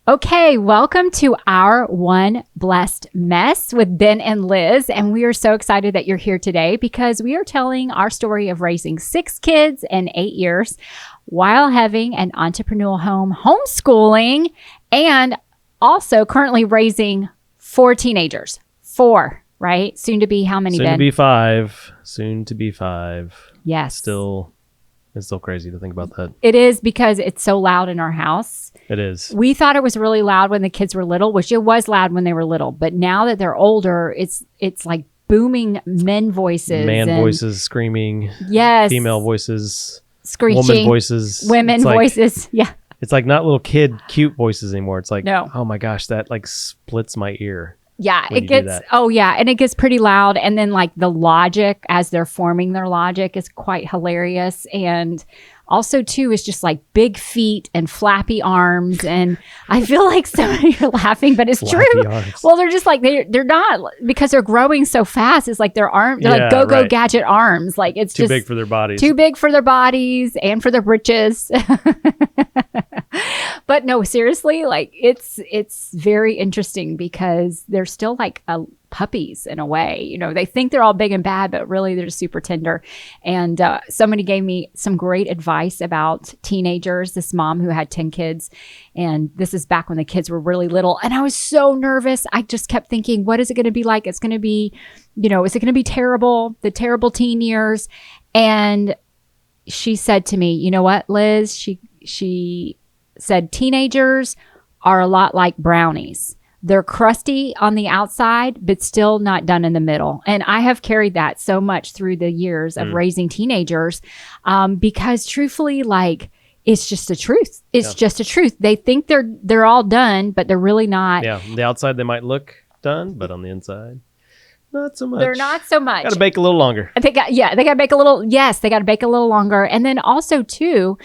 Okay, welcome to our One Blessed Mess with Ben and Liz. And we are so excited that you're here today because we are telling our story of raising 6 kids in 8 years while having an entrepreneurial home, homeschooling, and also currently raising 4 teenagers. 4, right? Soon to be how many, Ben? Soon to be 5. Yes. It's still crazy to think about that. It is because it's so loud in our house. It is. We thought it was really loud when the kids were little, which it was loud when they were little. But now that they're older, it's like booming men voices. Voices screaming. Yes. Female voices. Screeching. Woman voices. Women voices. Yeah. It's like not little kid cute voices anymore. It's like, no. Oh my gosh, that like splits my ear. Yeah, it gets, and it gets pretty loud. And then like the logic as they're forming their logic is quite hilarious. And also too, is just like big feet and flappy arms. And I feel like some of you are laughing, but it's flappy true. Arms. Well, they're just like, they're not, because they're growing so fast. It's like their arms, they're like go gadget arms. Like it's too just big for their bodies. Too big for their bodies and for their britches. But no, seriously, like it's very interesting because they're still like puppies in a way. You know, they think they're all big and bad, but really they're just super tender. And somebody gave me some great advice about teenagers, this mom who had 10 kids. And this is back when the kids were really little. And I was so nervous. I just kept thinking, what is it going to be like? It's going to be, is it going to be terrible? The terrible teen years. And she said to me, you know what, Liz? She said teenagers are a lot like brownies. They're crusty on the outside, but still not done in the middle. And I have carried that so much through the years of raising teenagers because truthfully, like, it's just the truth. It's just a truth. They think they're all done, but they're really not. Yeah, on the outside they might look done, but on the inside, not so much. They're not so much. Got to bake a little longer. They got to bake a little. Yes, they got to bake a little longer. And then also too,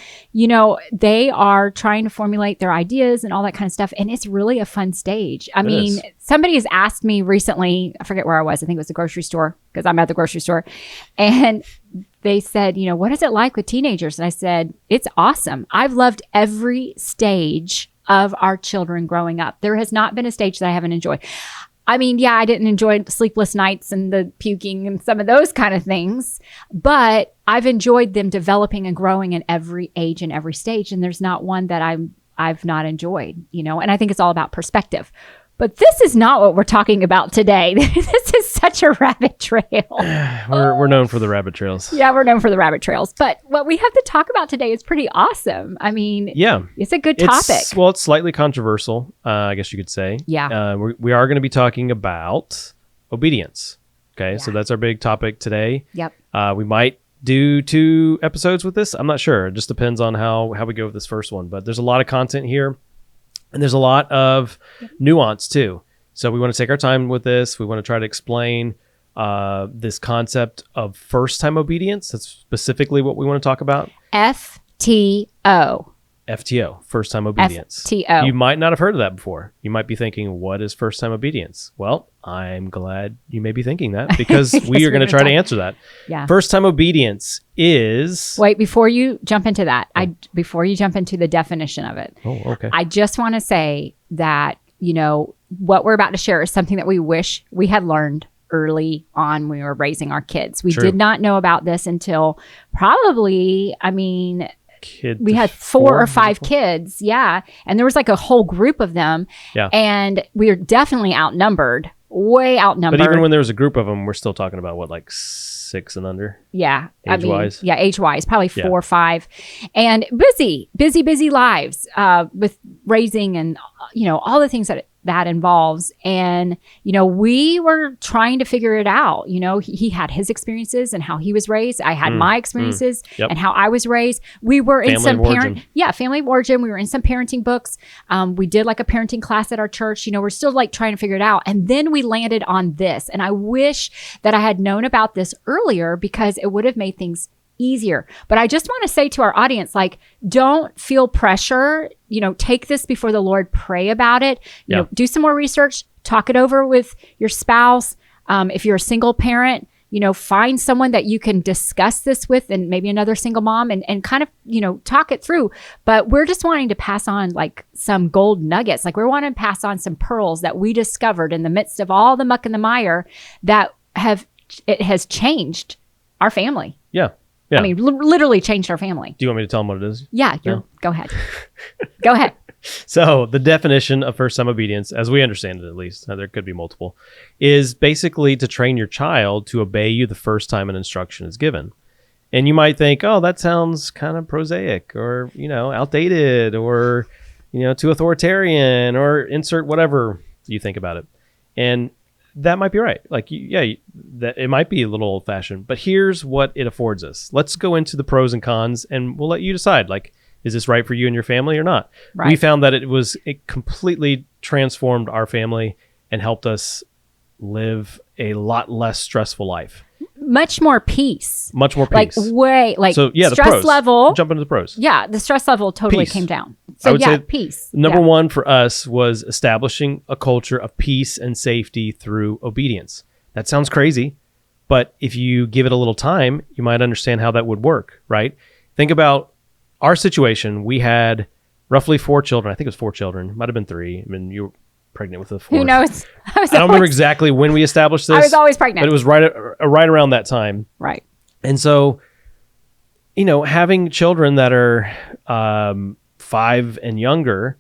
they are trying to formulate their ideas and all that kind of stuff. And it's really a fun stage. I mean, somebody has asked me recently, I forget where I was. I think it was the grocery store because I'm at the grocery store. And they said, what is it like with teenagers? And I said, it's awesome. I've loved every stage of our children growing up. There has not been a stage that I haven't enjoyed. I mean, yeah, I didn't enjoy sleepless nights and the puking and some of those kind of things, but I've enjoyed them developing and growing in every age and every stage. And there's not one that I've not enjoyed, and I think it's all about perspective. But this is not what we're talking about today. This is such a rabbit trail. We're known for the rabbit trails. Yeah, we're known for the rabbit trails. But what we have to talk about today is pretty awesome. I mean, it's a good topic. It's slightly controversial, I guess you could say. Yeah. We are going to be talking about obedience. Okay, so that's our big topic today. Yep. We might do 2 episodes with this. I'm not sure. It just depends on how we go with this first one. But there's a lot of content here. And there's a lot of nuance too. So we want to take our time with this. We want to try to explain this concept of first-time obedience. That's specifically what we want to talk about. FTO, first-time obedience. FTO. You might not have heard of that before. You might be thinking, what is first-time obedience? Well, I'm glad you may be thinking that because we are going to try to answer that. Yeah. First-time obedience is... Wait, before you jump into that, before you jump into the definition of it, I just want to say that, what we're about to share is something that we wish we had learned early on when we were raising our kids. We did not know about this until probably, we had 4 or 5 kids. Yeah. And there was like a whole group of them. Yeah. And we were definitely outnumbered, way outnumbered. But even when there was a group of them, we're still talking about what, like 6 and under? Yeah. Age-wise? Yeah, age-wise, probably 4 or 5. And busy lives with raising and, all the things that involves. And, we were trying to figure it out. He had his experiences and how he was raised. I had my experiences and how I was raised. We were in some family of origin. We were in some parenting books. We did like a parenting class at our church. We're still like trying to figure it out. And then we landed on this. And I wish that I had known about this earlier because it would have made things easier. But I just want to say to our audience, like, don't feel pressure. Take this before the Lord, pray about it. Do some more research, talk it over with your spouse. If you're a single parent, find someone that you can discuss this with, and maybe another single mom, and kind of, talk it through. But we're just wanting to pass on like some gold nuggets. Like, we want to pass on some pearls that we discovered in the midst of all the muck and the mire that it has changed our family. Yeah. Yeah. I mean, literally changed our family. Do you want me to tell them what it is? Yeah. Go ahead. Go ahead. So the definition of first time obedience, as we understand it at least, there could be multiple, is basically to train your child to obey you the first time an instruction is given. And you might think, oh, that sounds kind of prosaic or, outdated or, too authoritarian, or insert whatever you think about it. And that might be right. Like, that it might be a little old fashioned, but here's what it affords us. Let's go into the pros and cons, and we'll let you decide, like, is this right for you and your family or not? Right. We found that it completely transformed our family and helped us live a lot less stressful life. Much more peace. Much more peace. So yeah, stress the pros. Level. Jump into the pros. Yeah, the stress level totally came down. So I would say peace. Number one for us was establishing a culture of peace and safety through obedience. That sounds crazy, but if you give it a little time, you might understand how that would work, right? Think about our situation. We had roughly 4 children. I think it was 4 children. Might have been 3. I mean, you were pregnant with the 4th. Who knows? I don't remember exactly when we established this. I was always pregnant. But it was right around that time. Right. And so, having children that are 5 and younger,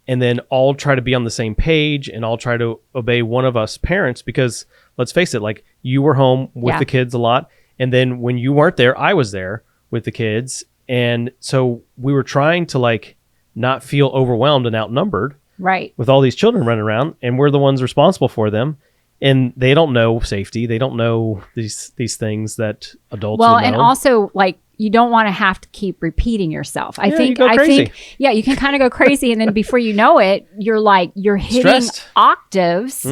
and then all try to be on the same page and all try to obey one of us parents, because let's face it, like, you were home with the kids a lot. And then when you weren't there, I was there with the kids. And so we were trying to, like, not feel overwhelmed and outnumbered. Right. With all these children running around, and we're the ones responsible for them. And they don't know safety. They don't know these things that adults would know. And also, like, you don't want to have to keep repeating yourself. I think you can kind of go crazy, and then before you know it, you're hitting stressed octaves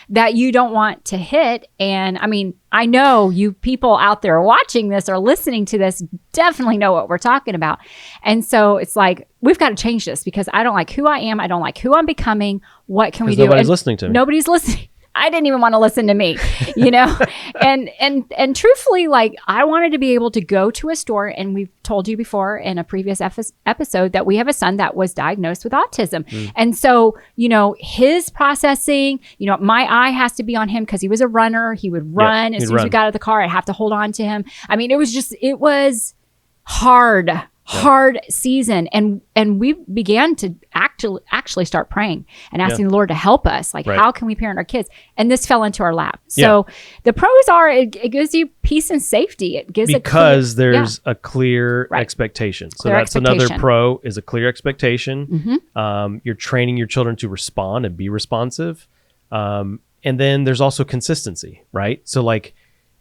that you don't want to hit. And I mean, I know you people out there watching this or listening to this definitely know what we're talking about. And so it's like, we've got to change this, because I don't like who I am. I don't like who I'm becoming. What can we do? Nobody's listening to me. Nobody's listening. I didn't even want to listen to me, and truthfully, like, I wanted to be able to go to a store, and we've told you before in a previous episode that we have a son that was diagnosed with autism. And so, his processing, my eye has to be on him because he was a runner. He would run. As soon as we got out of the car, I'd have to hold on to him. I mean, it was hard season, and we began to actually start praying and asking the Lord to help us, like, how can we parent our kids? And this fell into our lap. So the pros are it gives you peace and safety. It gives there's a clear expectation. So that's another pro, is a clear expectation. You're training your children to respond and be responsive, and then there's also consistency, right? So, like,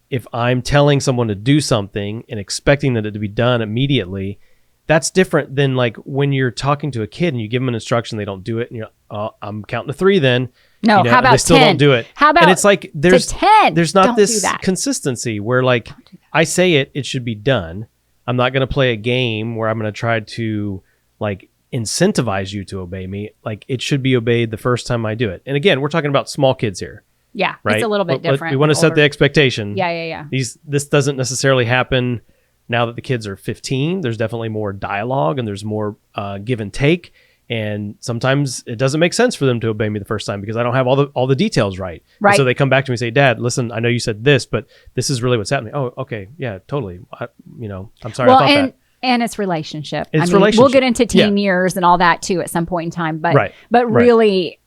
if I'm telling someone to do something and expecting that it to be done immediately, that's different than, like, when you're talking to a kid and you give them an instruction, they don't do it, and you're, I'm counting to 3 then. No, how about they still 10? Don't do it. How about, and it's like, there's 10? There's not this consistency where, like, I say it should be done. I'm not going to play a game where I'm going to try to, like, incentivize you to obey me. Like, it should be obeyed the first time I do it. And again, we're talking about small kids here. Yeah, right? It's a little bit different. We want to set the expectation. Yeah. This doesn't necessarily happen now that the kids are 15. There's definitely more dialogue, and there's more give and take. And sometimes it doesn't make sense for them to obey me the first time because I don't have all the details right. Right. And so they come back to me and say, "Dad, listen, I know you said this, but this is really what's happening." Oh, okay, yeah, totally. I'm sorry. I thought that. And it's relationship. Relationship. We'll get into teen years and all that too at some point in time. But really,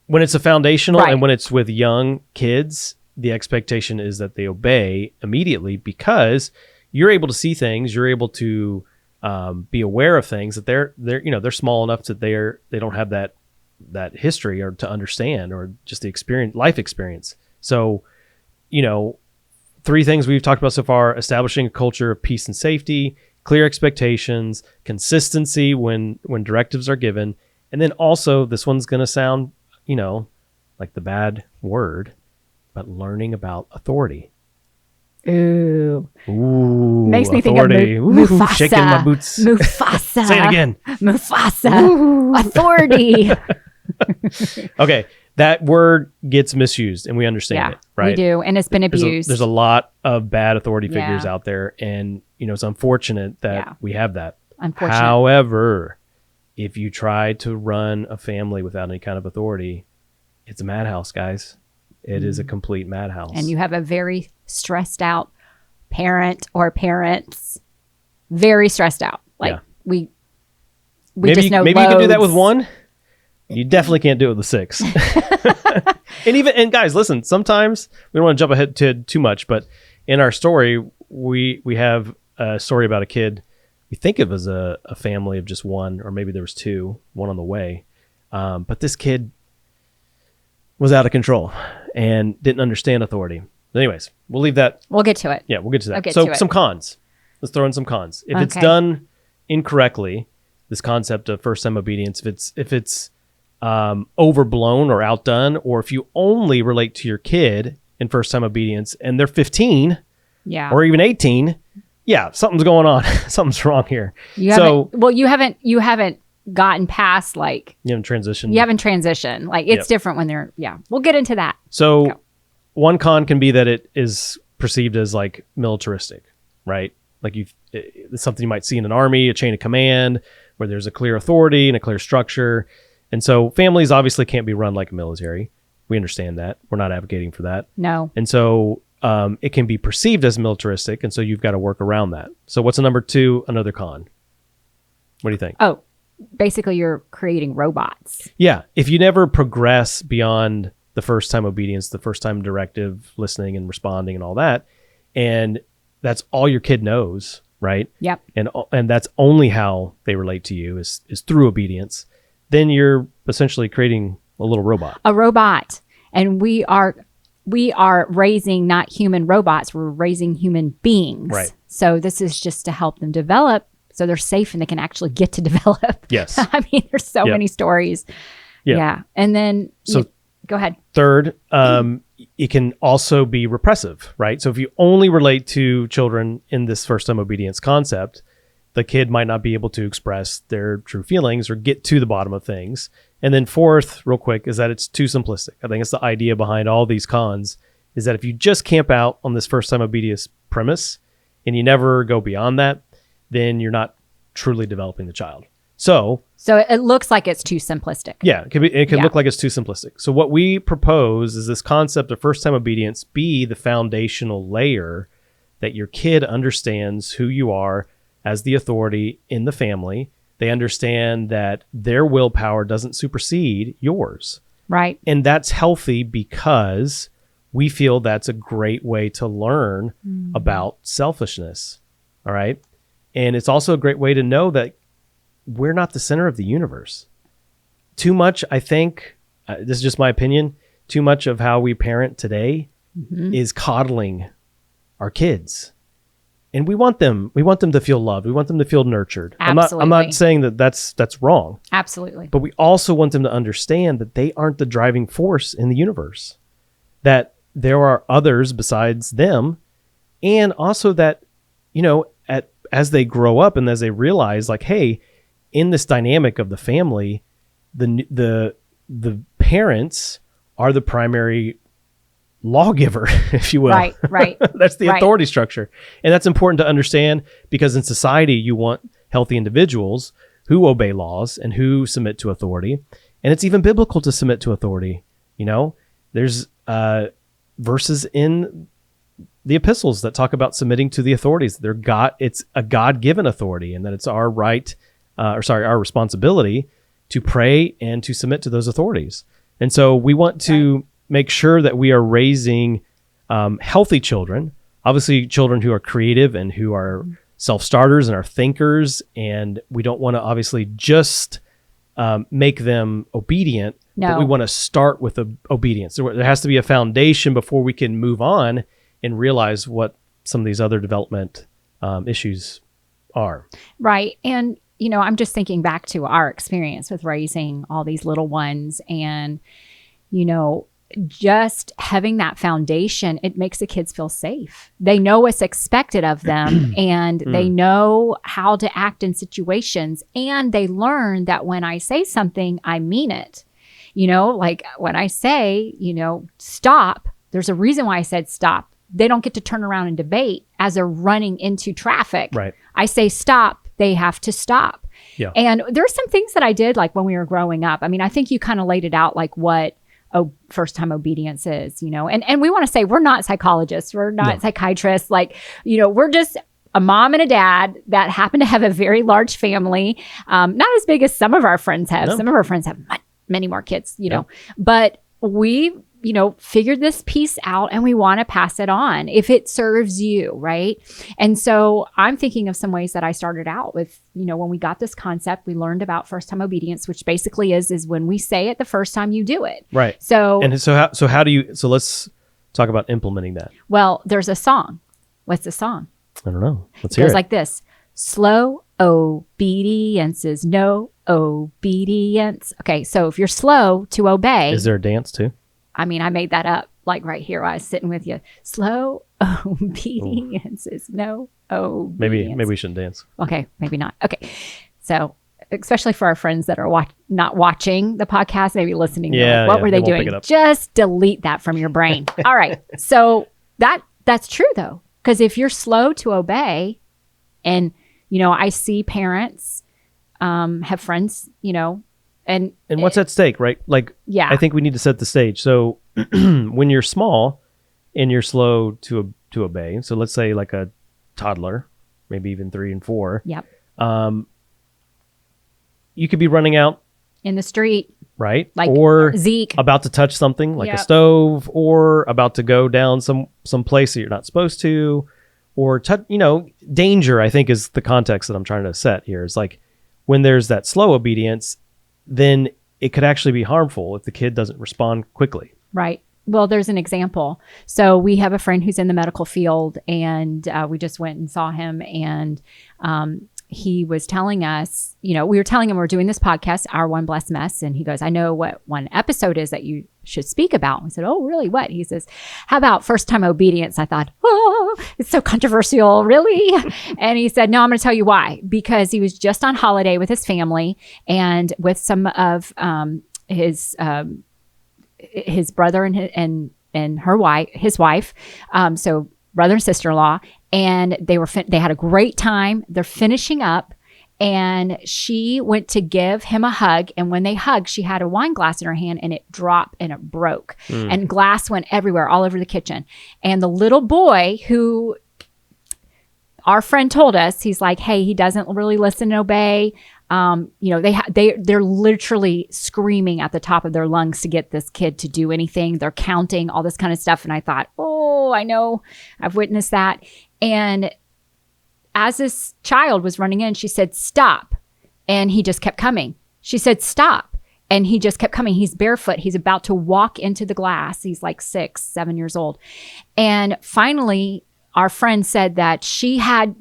when it's a foundational and when it's with young kids, the expectation is that they obey immediately because you're able to see things. You're able to be aware of things that they're small enough that they don't have that history or to understand or just the life experience. So, 3 things we've talked about so far: establishing a culture of peace and safety, clear expectations, consistency when directives are given, and then also, this one's going to sound, like the bad word, but learning about authority. Ooh. Makes me authority. Think of Mufasa. Shaking my boots. Mufasa. Say it again. Mufasa. Authority. Okay. that word gets misused, and we understand it, right? We do, and it's been abused. There's a lot of bad authority figures out there, and it's unfortunate that we have that. Unfortunate. However, if you try to run a family without any kind of authority, it's a madhouse, guys. It is a complete madhouse. And you have a very stressed out parent or parents, very stressed out. Like we just know maybe you can do that with one. You definitely can't do it with 6. and guys, listen, sometimes we don't want to jump ahead to too much, but in our story, we have a story about a kid. We think of as a family of just one, or maybe there was 2, one on the way. But this kid was out of control and didn't understand authority. But anyways, we'll leave that. We'll get to it. Yeah, we'll get to that. So some cons. Let's throw in some cons. If it's done incorrectly, this concept of first time obedience, if it's overblown or outdone, or if you only relate to your kid in first time obedience and they're 15 or even 18, something's going on. Something's wrong here. You haven't gotten past, like, you haven't transitioned. Like, it's different when they're we'll get into that. So one con can be that it is perceived as like militaristic, right? Like it's something you might see in an army, a chain of command where there's a clear authority and a clear structure. And so families obviously can't be run like a military. We understand that. We're not advocating for that. No. And so it can be perceived as militaristic, and so you've got to work around that. So what's number 2, another con? What do you think? Oh, basically you're creating robots. Yeah. If you never progress beyond the first time obedience, the first time directive, listening and responding and all that, and that's all your kid knows, right? Yep. And that's only how they relate to you is through obedience, then you're essentially creating a little robot. A robot. And we are raising not human robots, we're raising human beings. Right. So this is just to help them develop so they're safe and they can actually get to develop. Yes. I mean, there's so many stories. Yeah. And then go ahead. Third, it can also be repressive, right? So if you only relate to children in this first time obedience concept, the kid might not be able to express their true feelings or get to the bottom of things. And then fourth, real quick, is that it's too simplistic. I think it's the idea behind all these cons is that if you just camp out on this first time obedience premise and you never go beyond that, then you're not truly developing the child. So it looks like it's too simplistic. Yeah, it can look like it's too simplistic. So what we propose is this concept of first time obedience be the foundational layer that your kid understands who you are as the authority in the family. They understand that their willpower doesn't supersede yours. Right. And that's healthy because we feel that's a great way to learn about selfishness. All right. And it's also a great way to know that we're not the center of the universe. Too much, I think, this is just my opinion, too much of how we parent today is coddling our kids. And we want them to feel loved. We want them to feel nurtured. Absolutely. I'm not saying that that's wrong. Absolutely. But we also want them to understand that they aren't the driving force in the universe. That there are others besides them. And also that, as they grow up and as they realize, like, hey, in this dynamic of the family, the parents are the primary lawgiver, if you will. Right. That's the authority structure. And that's important to understand because in society, you want healthy individuals who obey laws and who submit to authority. And it's even biblical to submit to authority. There's verses in the epistles that talk about submitting to the authorities. It's a God-given authority, and that it's our our responsibility to pray and to submit to those authorities. And so we want to make sure that we are raising healthy children, obviously children who are creative and who are self-starters and are thinkers. And we don't want to obviously just make them obedient, but we want to start with obedience. There has to be a foundation before we can move on and realize what some of these other development issues are. Right. And, I'm just thinking back to our experience with raising all these little ones and, just having that foundation, it makes the kids feel safe. They know what's expected of them and they know how to act in situations, and they learn that when I say something, I mean it. Like when I say, stop, there's a reason why I said stop. They don't get to turn around and debate as they're running into traffic. Right. I say stop, they have to stop. Yeah. And there's some things that I did like when we were growing up. I mean, I think you kind of laid it out like what first time obedience is, and we want to say we're not psychologists. We're not psychiatrists. Like, we're just a mom and a dad that happen to have a very large family. Not as big as some of our friends have. No. Some of our friends have many more kids, but we, figured this piece out and we want to pass it on if it serves you, right? And so I'm thinking of some ways that I started out with, when we got this concept, we learned about first time obedience, which basically is when we say it the first time you do it. Right. So how do you, so let's talk about implementing that. Well, there's a song. What's the song? I don't know. Let's hear it. It goes like this. Slow obedience is no obedience. Okay. So if you're slow to obey. Is there a dance too? I mean, I made that up like right here while I was sitting with you. Slow obedience is no obedience. Maybe we shouldn't dance. Okay, maybe not. Okay. So, especially for our friends that are not watching the podcast, maybe listening. What were they doing? Just delete that from your brain. All right. So that's true though. Because if you're slow to obey, and, I see parents have friends, and what's at stake, right? Like, yeah, I think we need to set the stage. So when you're small and you're slow to obey, so let's say like a toddler, maybe even 3 and 4. Yep. You could be running out in the street, right? Like or Zeke about to touch something like Yep. a stove, or about to go down some place that you're not supposed to, or danger. I think is the context that I'm trying to set here. Is like when there's that slow obedience, then it could actually be harmful if the kid doesn't respond quickly. Right. Well, there's an example. So we have a friend who's in the medical field, and we just went and saw him, and he was telling us, we were telling him we're doing this podcast, Our One Blessed Mess. And he goes, I know what one episode is that you should speak about. We said, oh, really? What? He says, how about first time obedience? I thought, oh, it's so controversial, really? And he said, no, I'm going to tell you why. Because he was just on holiday with his family and with some of his brother and his wife. So brother and sister-in-law, and they had a great time. They're finishing up, and she went to give him a hug. And when they hugged, she had a wine glass in her hand, and it dropped and it broke, and glass went everywhere, all over the kitchen. And the little boy who our friend told us, he's like, hey, he doesn't really listen and obey. They're literally screaming at the top of their lungs to get this kid to do anything. They're counting all this kind of stuff. And I thought, oh, I know, I've witnessed that. And as this child was running in, she said, stop. And he just kept coming. She said, stop. And he just kept coming. He's barefoot. He's about to walk into the glass. He's like 6, 7 years old. And finally, our friend said that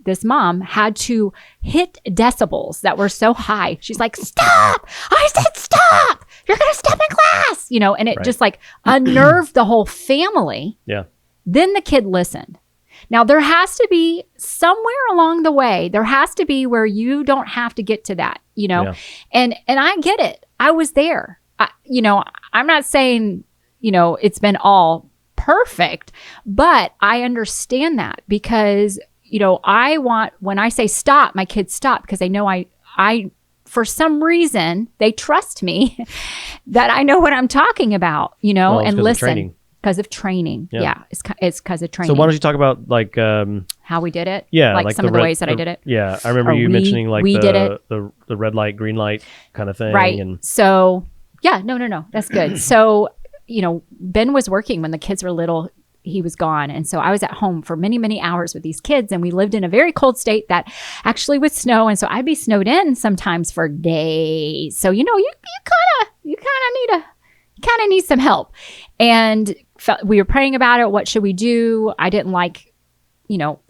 this mom had to hit decibels that were so high. She's like, stop! I said, stop! You're going to step in class! And it just like unnerved the whole family. Yeah. Then the kid listened. Now there has to be somewhere along the way, there has to be where you don't have to get to that, Yeah. And I get it. I was there. I'm not saying, it's been all perfect, but I understand that because, I want, when I say stop, my kids stop because they know I, for some reason, they trust me that I know what I'm talking about, and listen. Because of training. Yeah. It's because of training. So why don't you talk about like how we did it? Yeah. Like some of the ways that I did it. Yeah. I remember you mentioning like the red light, green light kind of thing. Right. And so yeah, no. That's good. So, Ben was working when the kids were little. He was gone. And so I was at home for many, many hours with these kids, and we lived in a very cold state that actually would snow. And so I'd be snowed in sometimes for days. So, you kind of need some help. And we were praying about it. What should we do? I didn't like,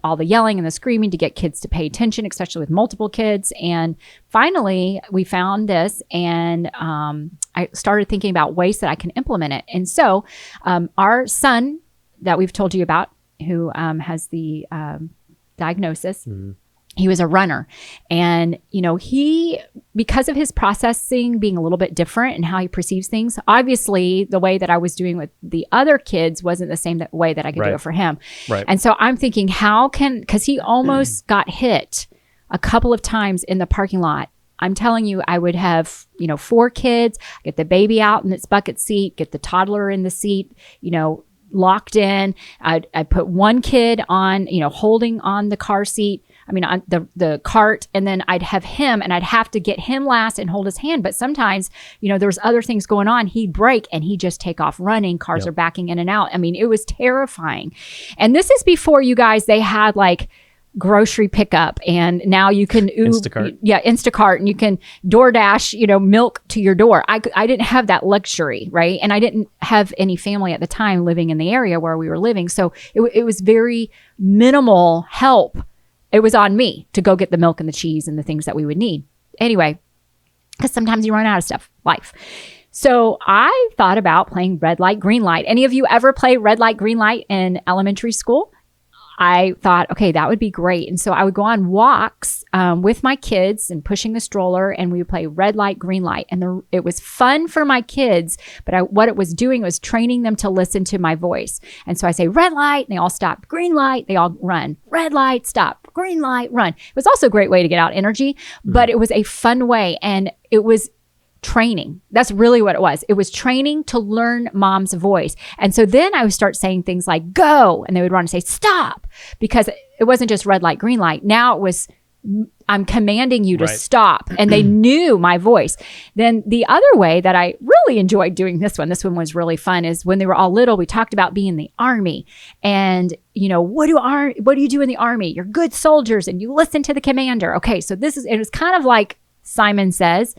all the yelling and the screaming to get kids to pay attention, especially with multiple kids. And finally we found this, and I started thinking about ways that I can implement it. And so our son that we've told you about, who has the diagnosis, He was a runner. And, because of his processing being a little bit different and how he perceives things, obviously the way that I was doing with the other kids wasn't the same way that I could do it for him. Right. And so I'm thinking, because he almost got hit a couple of times in the parking lot. I'm telling you, I would have, 4 kids, get the baby out in its bucket seat, get the toddler in the seat, locked in. I'd put one kid on, holding on the car seat. On the cart, and then I'd have him, and I'd have to get him last and hold his hand. But sometimes, there was other things going on. He'd break and he'd just take off running. Cars are backing in and out. It was terrifying. And this is before you guys, they had like grocery pickup, and now you can Instacart, and you can DoorDash, milk to your door. I didn't have that luxury, right? And I didn't have any family at the time living in the area where we were living. So it was very minimal help. It was on me to go get the milk and the cheese and the things that we would need. Anyway, because sometimes you run out of stuff, life. So I thought about playing red light, green light. Any of you ever play red light, green light in elementary school? I thought, okay, that would be great. And so I would go on walks with my kids and pushing the stroller, and we would play red light, green light. And it was fun for my kids, but what it was doing was training them to listen to my voice. And so I say red light, and they all stop. Green light, they all run. Red light, stop. Green light, run. It was also a great way to get out energy, but it was a fun way. And it was training. That's really what it was. It was training to learn mom's voice. And so then I would start saying things like go, and they would run and say stop, because it wasn't just red light, green light. Now it was, I'm commanding you to stop. And they knew my voice. Then the other way that I really enjoyed doing this one was really fun, is when they were all little, we talked about being in the Army. And, what do you do in the Army? You're good soldiers and you listen to the commander. Okay. So it was kind of like Simon Says,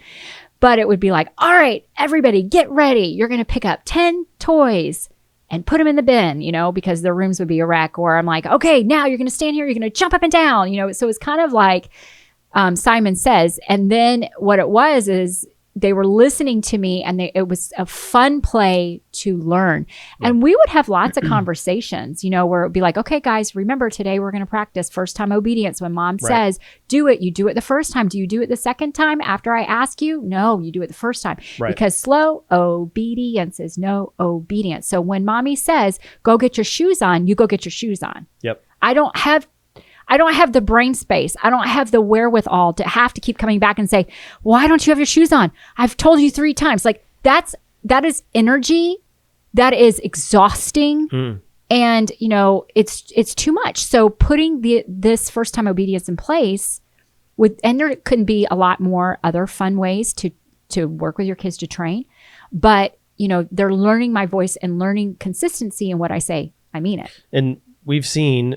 but it would be like, all right, everybody get ready. You're going to pick up 10 toys and put them in the bin, because their rooms would be a wreck. Or I'm like, okay, now you're going to stand here. You're going to jump up and down, So it's kind of like Simon Says. And then what it was is they were listening to me, and it was a fun play to learn. And we would have lots of conversations, where it would be like, okay, guys, remember today we're going to practice first time obedience. When mom says, do it, you do it the first time. Do you do it the second time after I ask you? No, you do it the first time. Because slow obedience is no obedience. So when mommy says, go get your shoes on, you go get your shoes on. Yep. I don't have the brain space. I don't have the wherewithal to have to keep coming back and say, why don't you have your shoes on? I've told you 3 times. Like that is energy. That is exhausting. And it's too much. So putting this first time obedience in place and there could be a lot more other fun ways to work with your kids to train, but they're learning my voice and learning consistency in what I say. I mean it. And we've seen,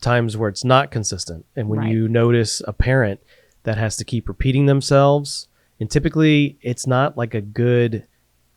times where it's not consistent. And when you notice a parent that has to keep repeating themselves, and typically it's not like a good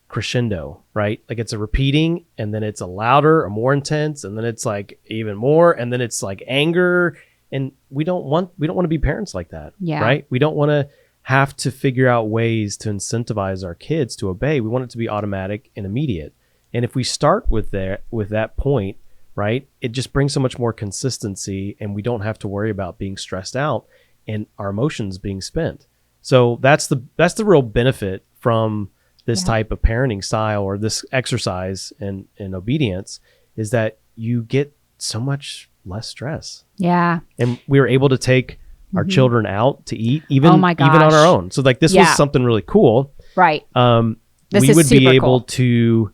crescendo, right? Like it's a repeating, and then it's a louder or more intense, and then it's like even more, and then it's like anger. And we don't want to be parents like that, right? We don't want to have to figure out ways to incentivize our kids to obey. We want it to be automatic and immediate. And if we start with that point, right, it just brings so much more consistency, and we don't have to worry about being stressed out and our emotions being spent. So that's the real benefit from this type of parenting style, or this exercise in obedience, is that you get so much less stress. Yeah. And we were able to take our children out to eat, even on our own. So like this was something really cool. Right. We would be able to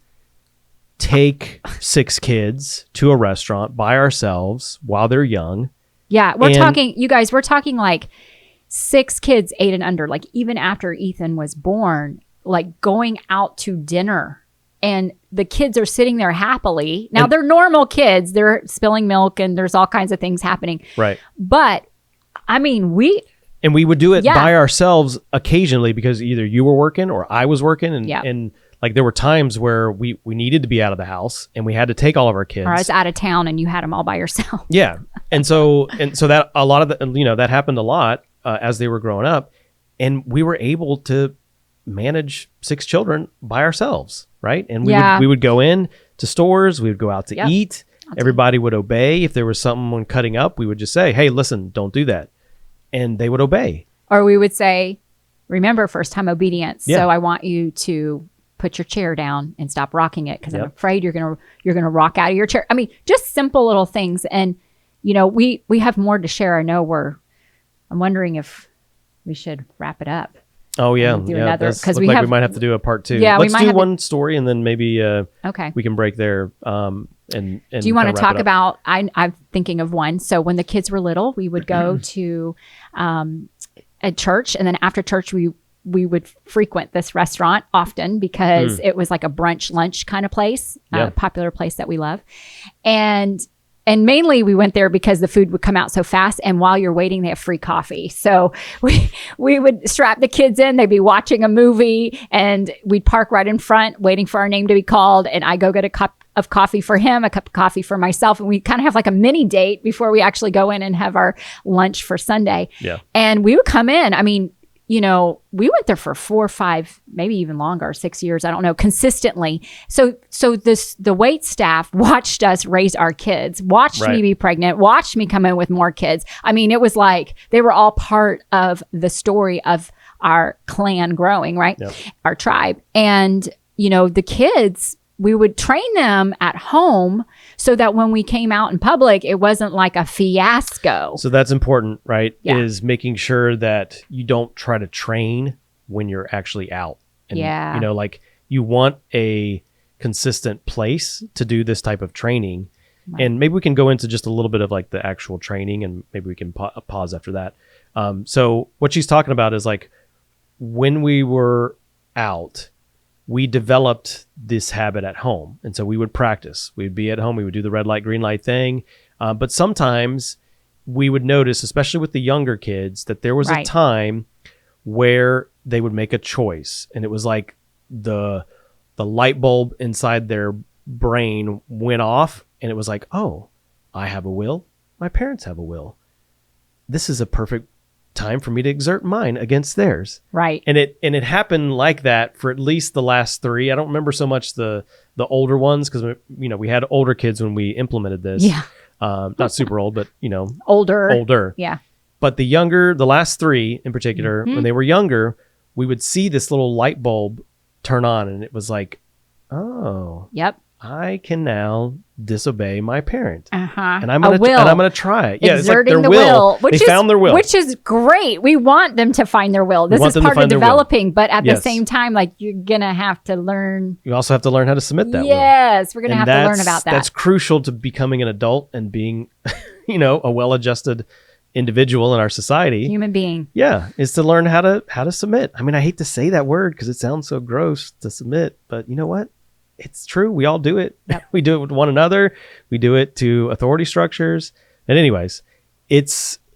take 6 kids to a restaurant by ourselves while they're young. Yeah. We're talking like 6 kids 8 and under, like even after Ethan was born, like going out to dinner, and the kids are sitting there happily. Now they're normal kids. They're spilling milk and there's all kinds of things happening. Right. But we would do it by ourselves occasionally, because either you were working or I was working, and like there were times where we needed to be out of the house and we had to take all of our kids. Or I was out of town and you had them all by yourself. Yeah. And so that a lot of that happened a lot as they were growing up, and we were able to manage 6 children by ourselves. Right. And we would go in to stores, we would go out to eat. Everybody would obey. If there was someone cutting up, we would just say, hey, listen, don't do that. And they would obey. Or we would say, remember, first time obedience. Yeah. So I want you to put your chair down and stop rocking it because I'm afraid you're gonna rock out of your chair. I mean, just simple little things. And we have more to share. I know I'm wondering if we should wrap it up. Oh yeah, do another, because we might have to do a part 2. Yeah, let's do one story and then maybe okay, we can break there. And do you want to talk about? I'm thinking of one. So when the kids were little, we would go to a church, and then after church we would frequent this restaurant often because it was like a brunch lunch kind of place, a popular place that we love, and mainly we went there because the food would come out so fast. And while you're waiting, they have free coffee. So we would strap the kids in. They'd be watching a movie and we'd park right in front waiting for our name to be called. And I go get a cup of coffee for him, a cup of coffee for myself. And we kind of have like a mini date before we actually go in and have our lunch for Sunday. Yeah. And we would come in. I mean, we went there for 4 or 5, maybe even longer, 6 years, I don't know, consistently. So the wait staff watched us raise our kids, watched me be pregnant, watched me come in with more kids. I mean, it was like they were all part of the story of our clan growing, right? Yep. Our tribe. And, the kids, we would train them at home so that when we came out in public, it wasn't like a fiasco. So that's important, right? Yeah. Is making sure that you don't try to train when you're actually out. And, like you want a consistent place to do this type of training. Right. And maybe we can go into just a little bit of like the actual training and maybe we can pause after that. So what she's talking about is like when we were out, we developed this habit at home. And so we would practice. We'd be at home. We would do the red light, green light thing. But sometimes we would notice, especially with the younger kids, that there was a time where they would make a choice. And it was like the light bulb inside their brain went off. And it was like, oh, I have a will. My parents have a will. This is a perfect time for me to exert mine against theirs. Right. And it happened like that for at least the last 3. I don't remember so much the older ones because we had older kids when we implemented this. Yeah. Not super old, but older. Yeah. But the last 3 in particular, when they were younger, we would see this little light bulb turn on and it was like, oh. Yep. I can now disobey my parent. And I'm gonna try it. Yeah, exerting it's like their the will. They found their will. Which is great. We want them to find their will. This is part of developing, but at the same time, like you're gonna have to learn. You also have to learn how to submit that will. Yes, we're gonna have to learn about that. That's crucial to becoming an adult and being, a well-adjusted individual in our society. Human being. Yeah, is to learn how to submit. I mean, I hate to say that word because it sounds so gross to submit, but you know what? It's true. We all do it. Yep. We do it with one another. We do it to authority structures. And anyways,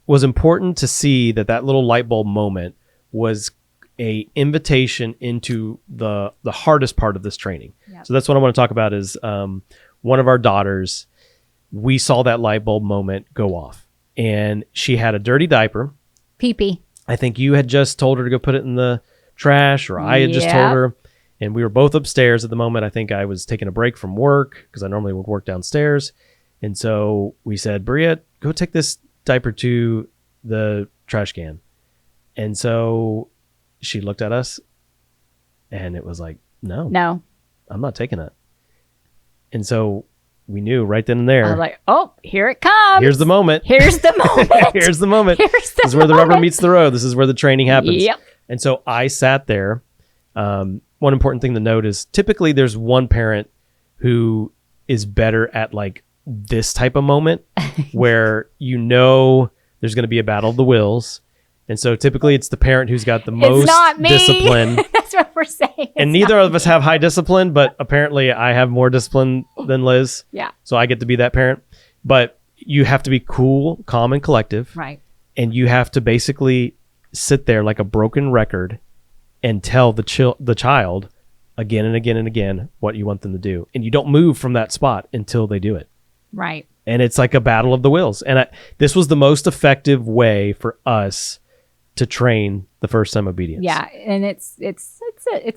was important to see that little light bulb moment was a invitation into the hardest part of this training. Yep. So that's what I want to talk about is one of our daughters, we saw that light bulb moment go off and she had a dirty diaper. Pee-pee. I think you had just told her to go put it in the trash or I had just told her. And we were both upstairs at the moment. I think I was taking a break from work because I normally would work downstairs. And so we said, Bria, go take this diaper to the trash can. And so she looked at us and it was like, no, I'm not taking it. And so we knew right then and there. I was like, oh, here it comes. Here's the moment. Here's the moment. Here's the moment. This is where the rubber meets the road. This is where the training happens. Yep. And so I sat there. One important thing to note is typically there's one parent who is better at like this type of moment where there's going to be a battle of the wills. And so typically it's the parent who's got the most discipline. That's what we're saying. And neither of us have high discipline, but apparently I have more discipline than Liz. Yeah. So I get to be that parent. But you have to be cool, calm, and collective. Right. And you have to basically sit there like a broken record and tell the child again and again and again what you want them to do. And you don't move from that spot until they do it. Right. And it's like a battle of the wills. And this was the most effective way for us to train the first time obedience. Yeah. And it's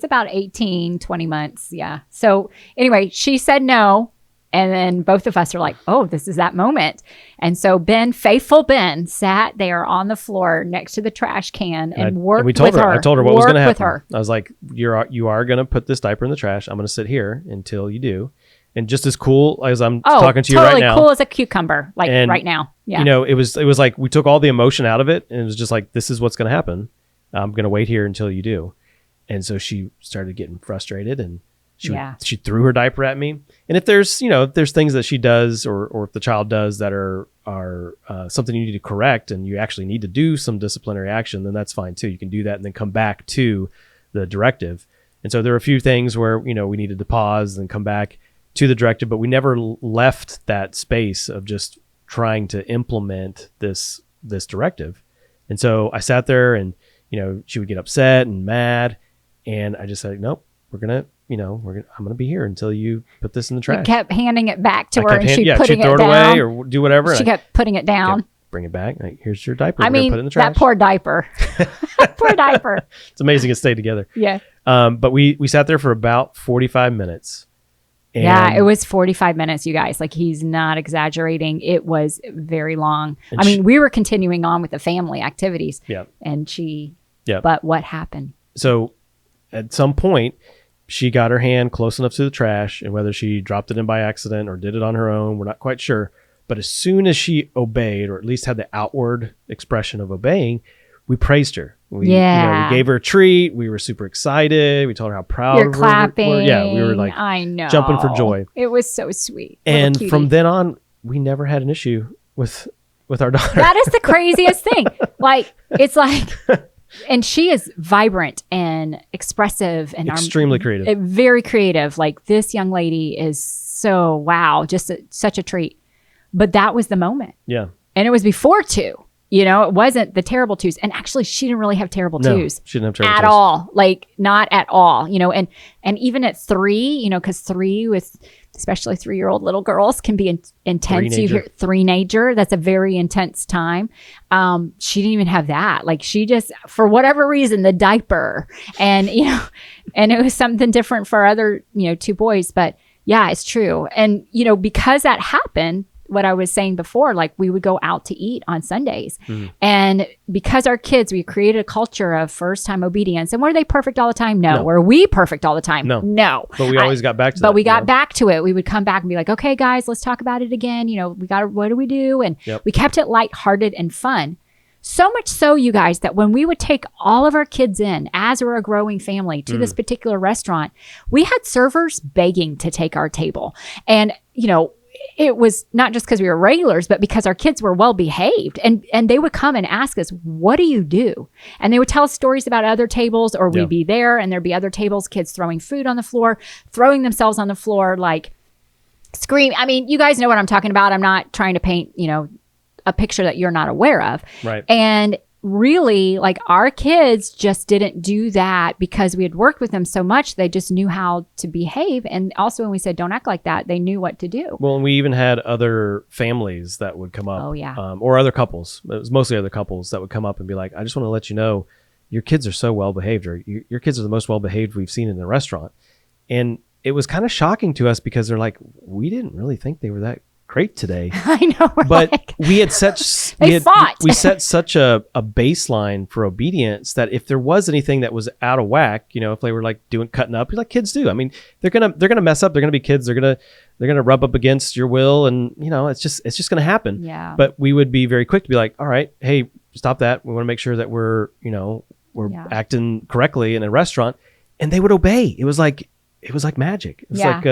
about 18, 20 months. Yeah. So anyway, she said no. And then both of us are like, oh, this is that moment. And so faithful Ben, sat there on the floor next to the trash can and worked with her. I told her what was going to happen. Her. I was like, you are going to put this diaper in the trash. I'm going to sit here until you do. And just as cool as I'm talking to you right now. Totally cool as a cucumber, like right now. Yeah. It was like we took all the emotion out of it, and it was just like, this is what's going to happen. I'm going to wait here until you do. And so she started getting frustrated, and she threw her diaper at me. And if there's things that she does or if the child does that are something you need to correct and you actually need to do some disciplinary action, then that's fine too. You can do that and then come back to the directive. And so there were a few things where, we needed to pause and come back to the directive, but we never left that space of just trying to implement this directive. And so I sat there and, she would get upset and mad. And I just said, nope, I'm going to be here until you put this in the trash. You kept handing it back to her and she'd throw it away or do whatever. She kept putting it down. Bring it back. Like, here's your diaper. Put it in the trash. That poor diaper. Poor diaper. It's amazing it stayed together. Yeah. But we sat there for about 45 minutes. And it was 45 minutes, you guys. Like, he's not exaggerating. It was very long. We were continuing on with the family activities. Yeah. And but what happened? So at some point, she got her hand close enough to the trash, and whether she dropped it in by accident or did it on her own, we're not quite sure. But as soon as she obeyed, or at least had the outward expression of obeying, we praised her. We gave her a treat. We were super excited. We told her how proud You're clapping. We were like, I know, jumping for joy. It was so sweet. And from then on, we never had an issue with our daughter. That is the craziest thing. Like, it's like, and she is vibrant and expressive and extremely creative. Very creative. Like, this young lady is so wow, just such a treat. But that was the moment. Yeah. And it was before 2. It wasn't the terrible 2s. And actually, she didn't really have terrible 2s. She didn't have terrible 2s. At all. Like, not at all. And even at 3, because 3 with, especially 3-year-old little girls, can be intense. You hear three-nager. That's a very intense time. She didn't even have that. Like, she just, for whatever reason, the diaper. And, and it was something different for other, 2 boys. But yeah, it's true. And, because that happened, what I was saying before, like, we would go out to eat on Sundays. And because our kids, we created a culture of first time obedience. And were they perfect all the time? No. Were we perfect all the time? No. But we always got back to that. But we got back to it. We would come back and be like, okay, guys, let's talk about it again. What do we do? And we kept it lighthearted and fun. So much so, you guys, that when we would take all of our kids in as we're a growing family to this particular restaurant, we had servers begging to take our table. And, it was not just because we were regulars, but because our kids were well behaved, and they would come and ask us, what do you do? And they would tell us stories about other tables, or we'd be there and there'd be other tables, kids throwing food on the floor, throwing themselves on the floor, like scream. You guys know what I'm talking about. I'm not trying to paint, a picture that you're not aware of. Right. And really, like, our kids just didn't do that because we had worked with them so much. They just knew how to behave. And also, when we said, don't act like that, they knew what to do. Well, and we even had other families that would come up. Oh, yeah. Or other couples. It was mostly other couples that would come up and be like, I just want to let you know, your kids are so well behaved, or your kids are the most well behaved we've seen in the restaurant. And it was kind of shocking to us because they're like, we didn't really think they were that great today. I know, but we had such we set such a baseline for obedience that if there was anything that was out of whack, if they were like cutting up, like kids do. They're gonna mess up. They're gonna be kids. They're gonna rub up against your will, and it's just gonna happen. Yeah. But we would be very quick to be like, all right, hey, stop that. We want to make sure that we're acting correctly in a restaurant, and they would obey. It was like magic. It was like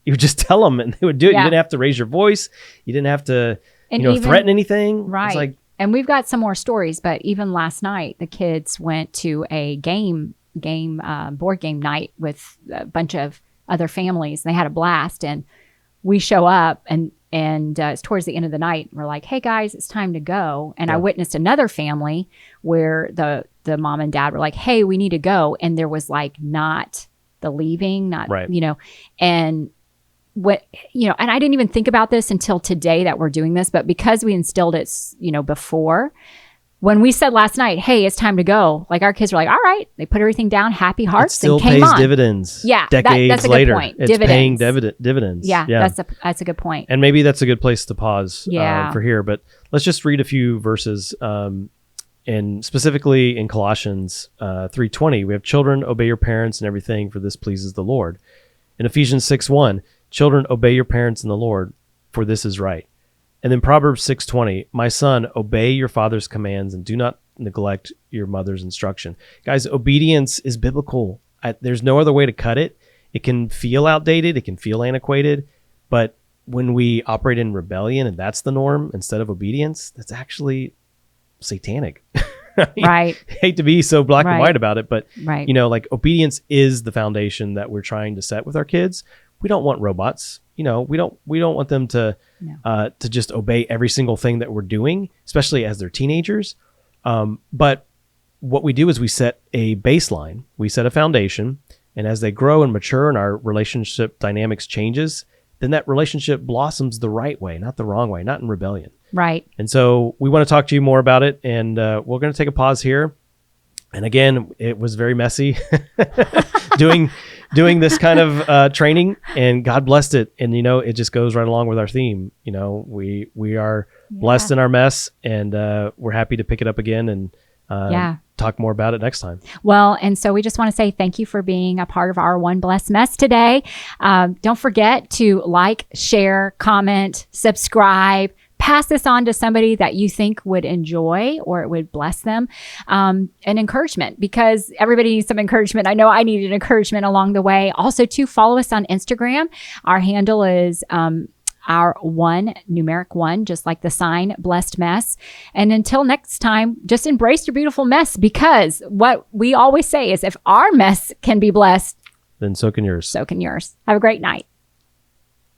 you would just tell them and they would do it. You didn't have to raise your voice. You didn't have to, threaten anything. Right. It's like, and we've got some more stories, but even last night, the kids went to a board game night with a bunch of other families. They had a blast, and we show up and it's towards the end of the night. We're like, hey guys, it's time to go. And I witnessed another family where the mom and dad were like, hey, we need to go. And there was like not the leaving, not, right. And what, and I didn't even think about this until today that we're doing this, but because we instilled it, before, when we said last night, hey, it's time to go, like our kids were like, all right, they put everything down, happy hearts, It still and came pays on. dividends. Yeah, decades that's a later, good point. it's paying dividends. Yeah, that's a good point. And maybe that's a good place to pause Yeah. for here. But let's just read a few verses. And specifically in Colossians 3:20, we have children, obey your parents and everything, for this pleases the Lord. In Ephesians 6:1, children, obey your parents in the Lord, for this is right. And then Proverbs 6:20, my son, obey your father's commands and do not neglect your mother's instruction. Guys, obedience is biblical. There's no other way to cut it. It can feel outdated. It can feel antiquated. But when we operate in rebellion and that's the norm instead of obedience, that's actually satanic. Right. I hate to be so black and Right. white about it, but Right. like obedience is the foundation that we're trying to set with our kids. We don't want robots. We don't want them to just obey every single thing that we're doing, especially as they're teenagers. But what we do is we set a baseline, we set a foundation, and as they grow and mature and our relationship dynamics changes, then that relationship blossoms the right way, not the wrong way, not in rebellion. Right. And so we want to talk to you more about it, and we're going to take a pause here. And again, it was very messy doing this kind of training, and God blessed it. And it just goes right along with our theme. We are blessed in our mess, and we're happy to pick it up again and talk more about it next time. Well, and so we just want to say thank you for being a part of our One Blessed Mess today. Don't forget to like, share, comment, subscribe. Pass this on to somebody that you think would enjoy or it would bless them. And encouragement, because everybody needs some encouragement. I know I needed encouragement along the way. Also, to follow us on Instagram. Our handle is our numeric 1, just like the sign, Blessed Mess. And until next time, just embrace your beautiful mess, because what we always say is if our mess can be blessed, Then so can yours. so can yours. Have a great night.